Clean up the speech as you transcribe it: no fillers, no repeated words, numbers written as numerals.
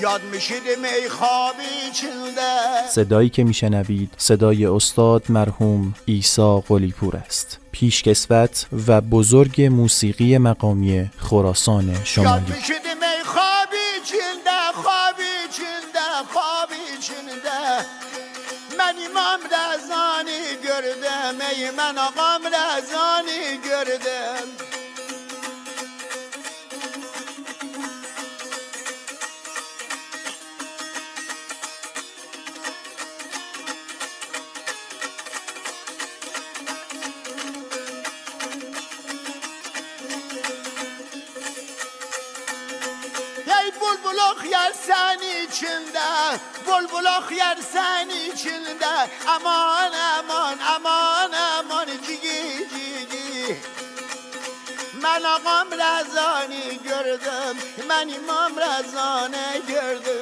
یاد میشیدیم ای خوابی چنده. صدایی که میشنوید صدای استاد مرحوم عیسی قلی‌پور است، پیشکسوت و بزرگ موسیقی مقامی خراسان یاد شمالی. میشیدیم ای خوابی چنده، خوابی چنده، خوابی چنده. من امام رزانی gördüm، ey من آقام رزانی gördüm. ey bulbul okuyar sen içinde, bulbul okuyar sen içinde. Aman aman aman aman cigi cigi. من آقام رزانی gördüm، من امام رزانه gördüm.